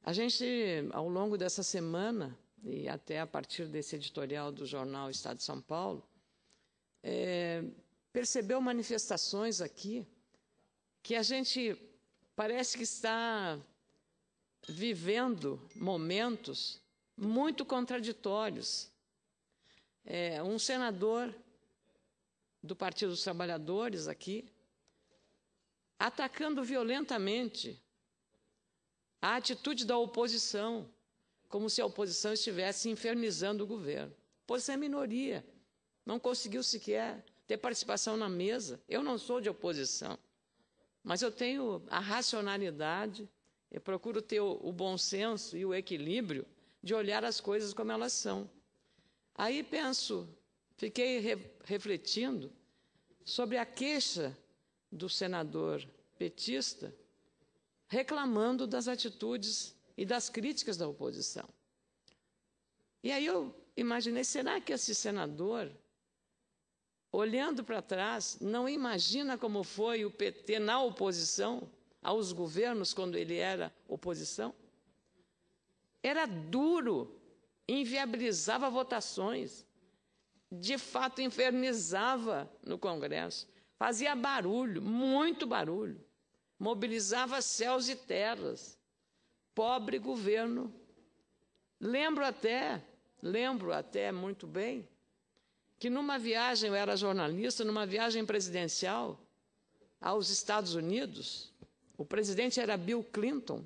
A gente, ao longo dessa semana, e até a partir desse editorial do jornal Estado de São Paulo, percebeu manifestações aqui que a gente parece que está vivendo momentos muito contraditórios. Um senador do Partido dos Trabalhadores aqui, atacando violentamente a atitude da oposição, como se a oposição estivesse infernizando o governo. A oposição é minoria, não conseguiu sequer ter participação na mesa. Eu não sou de oposição, mas eu tenho a racionalidade, eu procuro ter o bom senso e o equilíbrio de olhar as coisas como elas são. Aí fiquei refletindo sobre a queixa do senador petista reclamando das atitudes e das críticas da oposição. E aí eu imaginei, será que esse senador, olhando para trás, não imagina como foi o PT na oposição aos governos quando ele era oposição? Era duro, inviabilizava votações, de fato infernizava no Congresso, fazia barulho, muito barulho, mobilizava céus e terras. Pobre governo. Lembro até muito bem que numa viagem, eu era jornalista, numa viagem presidencial aos Estados Unidos, o presidente era Bill Clinton,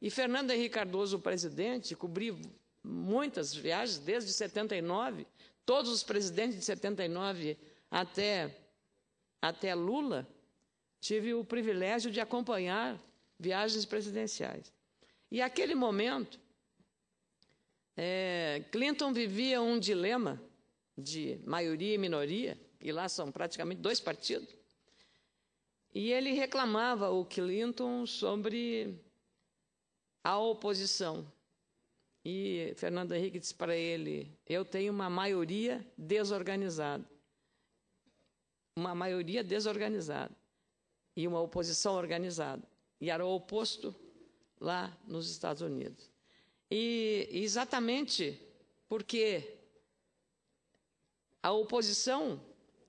e Fernando Henrique Cardoso, o presidente, cobri muitas viagens desde 79, todos os presidentes de 79 até Lula, tive o privilégio de acompanhar viagens presidenciais. E naquele momento, Clinton vivia um dilema de maioria e minoria, e lá são praticamente dois partidos, e ele reclamava, o Clinton, sobre a oposição. E Fernando Henrique disse para ele, eu tenho uma maioria desorganizada. Uma maioria desorganizada e uma oposição organizada. E era o oposto lá nos Estados Unidos. E exatamente porque a oposição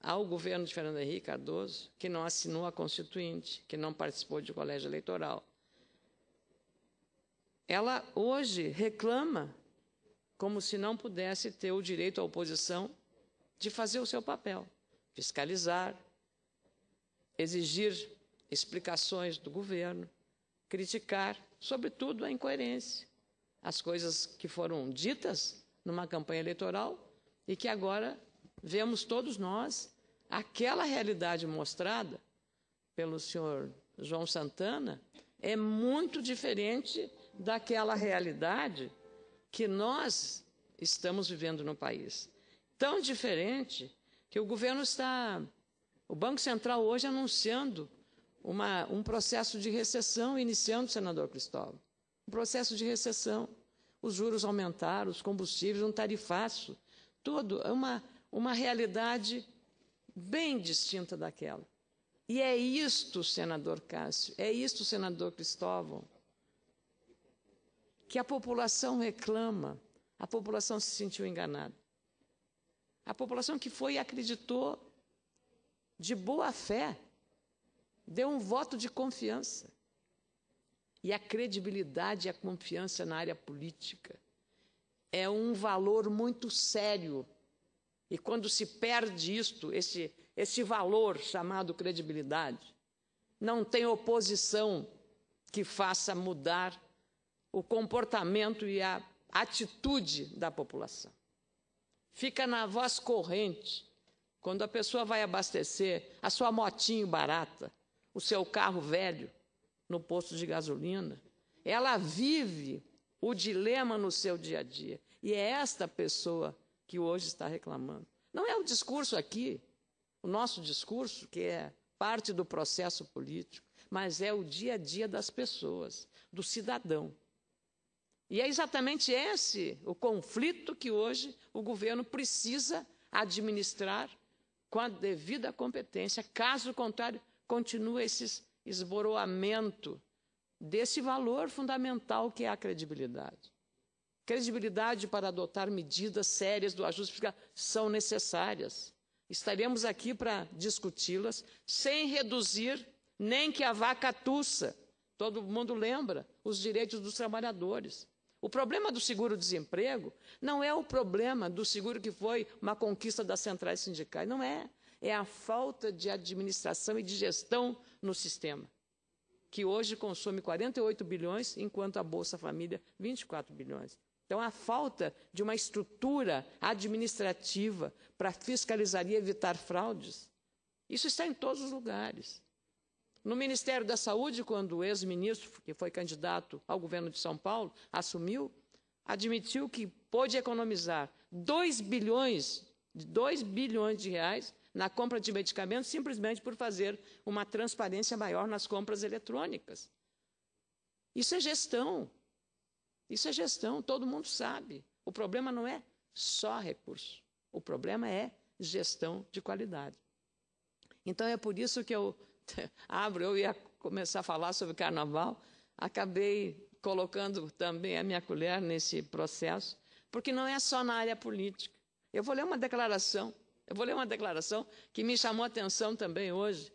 ao governo de Fernando Henrique Cardoso, que não assinou a Constituinte, que não participou de colégio eleitoral, ela hoje reclama como se não pudesse ter o direito à oposição de fazer o seu papel, fiscalizar, exigir explicações do governo, criticar, sobretudo, a incoerência, as coisas que foram ditas numa campanha eleitoral e que agora vemos todos nós, aquela realidade mostrada pelo senhor João Santana é muito diferente daquela realidade que nós estamos vivendo no país. Tão diferente que o Banco Central hoje anunciando um processo de recessão, iniciando, senador Cristóvão. Um processo de recessão. Os juros aumentaram, os combustíveis, um tarifaço. Tudo é uma realidade bem distinta daquela. E é isto, senador Cássio, é isto, senador Cristóvão, que a população reclama, a população se sentiu enganada. A população que foi e acreditou de boa fé, deu um voto de confiança. E a credibilidade e a confiança na área política é um valor muito sério. E quando se perde esse valor chamado credibilidade, não tem oposição que faça mudar o comportamento e a atitude da população. Fica na voz corrente, quando a pessoa vai abastecer a sua motinho barata, o seu carro velho, no posto de gasolina, ela vive o dilema no seu dia a dia. E é esta pessoa que hoje está reclamando. Não é o discurso aqui, o nosso discurso, que é parte do processo político, mas é o dia a dia das pessoas, do cidadão. E é exatamente esse o conflito que hoje o governo precisa administrar com a devida competência. Caso contrário, continua esse esboroamento desse valor fundamental que é a credibilidade. Credibilidade para adotar medidas sérias do ajuste fiscal são necessárias. Estaremos aqui para discuti-las sem reduzir nem que a vaca tussa. Todo mundo lembra os direitos dos trabalhadores. O problema do seguro-desemprego não é o problema do seguro que foi uma conquista das centrais sindicais, não é. É a falta de administração e de gestão no sistema, que hoje consome 48 bilhões, enquanto a Bolsa Família 24 bilhões. Então, a falta de uma estrutura administrativa para fiscalizar e evitar fraudes, isso está em todos os lugares. No Ministério da Saúde, quando o ex-ministro, que foi candidato ao governo de São Paulo, assumiu, admitiu que pôde economizar 2 bilhões de reais na compra de medicamentos simplesmente por fazer uma transparência maior nas compras eletrônicas. Isso é gestão. Isso é gestão, todo mundo sabe. O problema não é só recurso. O problema é gestão de qualidade. Então, é por isso que eu ia começar a falar sobre carnaval, acabei colocando também a minha colher nesse processo, porque não é só na área política. Eu vou ler uma declaração que me chamou a atenção também hoje.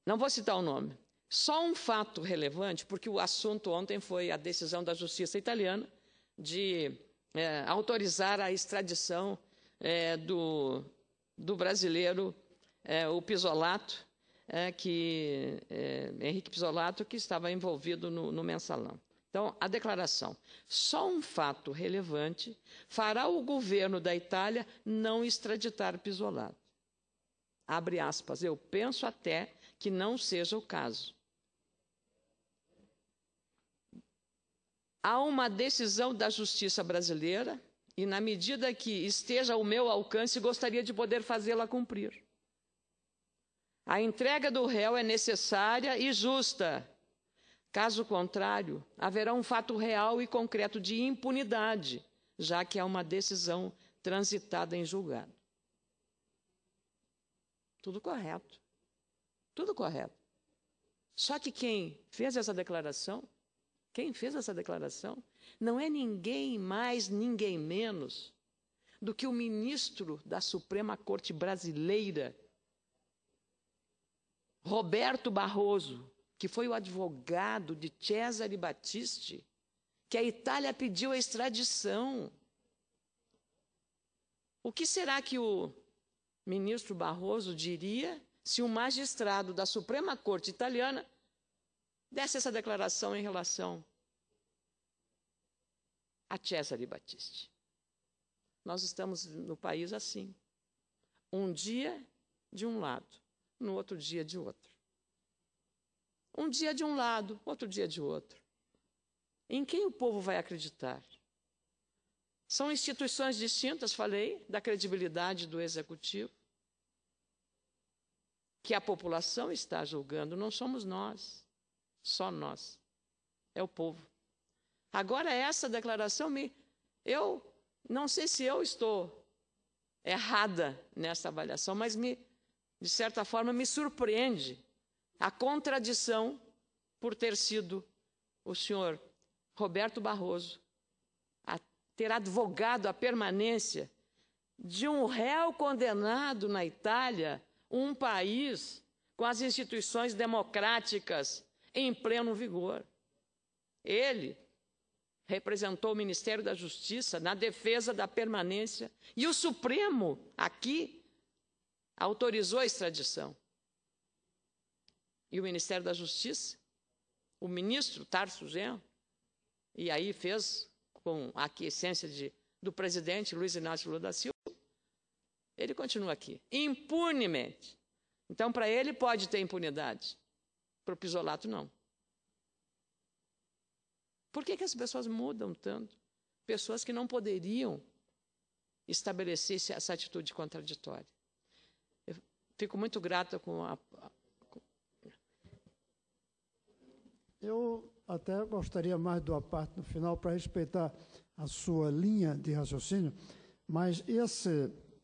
Não vou citar o nome. Só um fato relevante, porque o assunto ontem foi a decisão da Justiça italiana de autorizar a extradição do brasileiro, o Pisolato, Henrique Pisolato, que estava envolvido no mensalão. Então, a declaração. Só um fato relevante fará o governo da Itália não extraditar Pisolato. Abre aspas, eu penso até que não seja o caso. Há uma decisão da Justiça brasileira e, na medida que esteja ao meu alcance, gostaria de poder fazê-la cumprir. A entrega do réu é necessária e justa. Caso contrário, haverá um fato real e concreto de impunidade, já que é uma decisão transitada em julgado. Tudo correto. Tudo correto. Só que quem fez essa declaração não é ninguém mais, ninguém menos do que o ministro da Suprema Corte Brasileira, Roberto Barroso, que foi o advogado de Cesare Battisti, que a Itália pediu a extradição. O que será que o ministro Barroso diria se um magistrado da Suprema Corte italiana desse essa declaração em relação a Cesare Battisti? Nós estamos no país assim. Um dia de um lado, no outro dia de outro. Um dia de um lado, outro dia de outro. Em quem o povo vai acreditar? São instituições distintas, falei, da credibilidade do Executivo, que a população está julgando, não somos nós, só nós, é o povo. Agora, essa declaração, eu não sei se eu estou errada nessa avaliação, mas, de certa forma, me surpreende a contradição por ter sido o senhor Roberto Barroso a ter advogado a permanência de um réu condenado na Itália, um país com as instituições democráticas em pleno vigor. Ele representou o Ministério da Justiça na defesa da permanência e o Supremo, aqui, autorizou a extradição. E o Ministério da Justiça, o ministro Tarso Genro, e aí fez com a aquiescência do presidente Luiz Inácio Lula da Silva, ele continua aqui, impunemente. Então, para ele pode ter impunidade, para o Pisolato não. Por que as pessoas mudam tanto? Pessoas que não poderiam estabelecer essa atitude contraditória. Eu fico muito grata com a... Eu até gostaria mais de uma parte no final para respeitar a sua linha de raciocínio, mas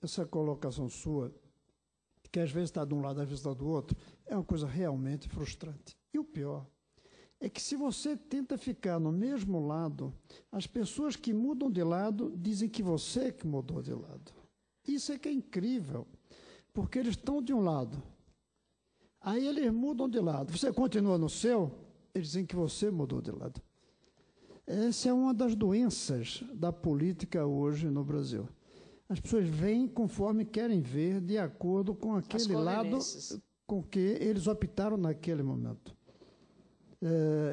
essa colocação sua que às vezes está de um lado, às vezes está do outro, é uma coisa realmente frustrante. E o pior é que se você tenta ficar no mesmo lado, as pessoas que mudam de lado dizem que você é que mudou de lado. Isso é que é incrível, porque eles estão de um lado, aí eles mudam de lado. Você continua no seu, eles dizem que você mudou de lado. Essa é uma das doenças da política hoje no Brasil. As pessoas veem conforme querem ver, de acordo com aquele lado com que eles optaram naquele momento.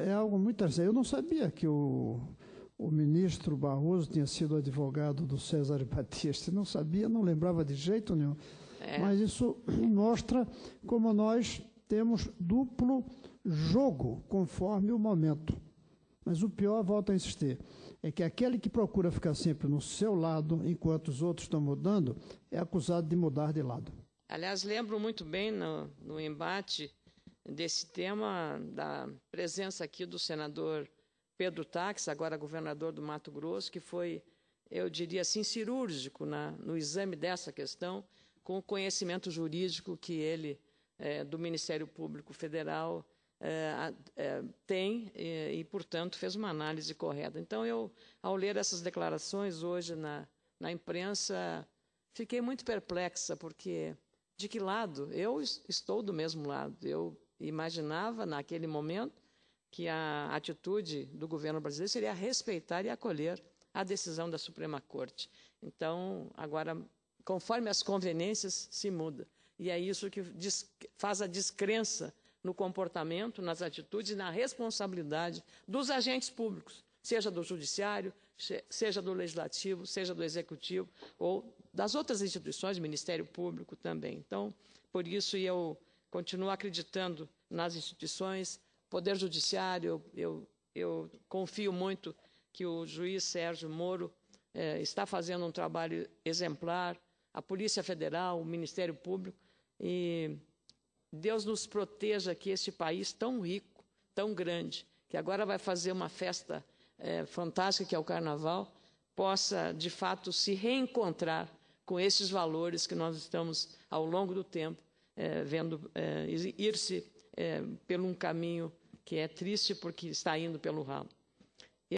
É algo muito interessante. Eu não sabia que o ministro Barroso tinha sido advogado do Cesare Battisti. Não sabia, não lembrava de jeito nenhum. Mas isso mostra como nós temos duplo jogo conforme o momento. Mas o pior, volto a insistir, é que aquele que procura ficar sempre no seu lado, enquanto os outros estão mudando, é acusado de mudar de lado. Aliás, lembro muito bem no embate desse tema da presença aqui do senador Pedro Táxi, agora governador do Mato Grosso, que foi, eu diria assim, cirúrgico no exame dessa questão, com o conhecimento jurídico que ele, do Ministério Público Federal, tem e, portanto, fez uma análise correta. Então, eu, ao ler essas declarações hoje na imprensa, fiquei muito perplexa, porque de que lado? Eu estou do mesmo lado. Eu imaginava, naquele momento, que a atitude do governo brasileiro seria respeitar e acolher a decisão da Suprema Corte. Então, agora, conforme as conveniências, se muda. E é isso que faz a descrença no comportamento, nas atitudes e na responsabilidade dos agentes públicos, seja do judiciário, seja do legislativo, seja do executivo ou das outras instituições, Ministério Público também. Então, por isso eu continuo acreditando nas instituições, Poder Judiciário, eu confio muito que o juiz Sérgio Moro está fazendo um trabalho exemplar, a Polícia Federal, o Ministério Público, e Deus nos proteja que este país tão rico, tão grande, que agora vai fazer uma festa fantástica, que é o Carnaval, possa, de fato, se reencontrar com esses valores que nós estamos, ao longo do tempo, vendo ir-se por um caminho que é triste porque está indo pelo ralo.